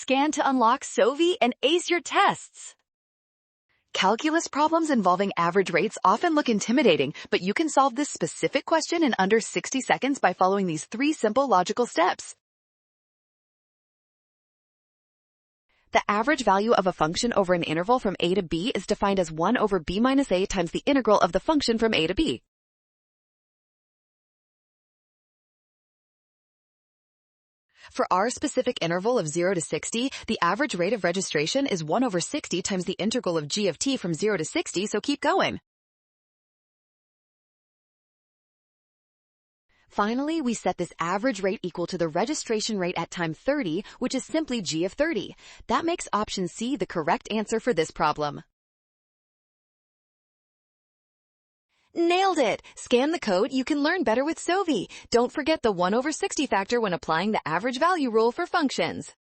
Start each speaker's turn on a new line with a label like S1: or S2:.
S1: scan to unlock SOVI and ace your tests. Calculus problems involving average rates often look intimidating, but you can solve this specific question in under 60 seconds by following these 3 simple logical steps. The average value of a function over an interval from a to b is defined as 1 over b minus a times the integral of the function from a to b. For our specific interval of 0 to 60, the average rate of registration is 1 over 60 times the integral of g of t from 0 to 60, so keep going. Finally, we set this average rate equal to the registration rate at time 30, which is simply g of 30. That makes option C the correct answer for this problem. Nailed it! Scan the code, you can learn better with SOVI. Don't forget the 1 over 60 factor when applying the average value rule for functions.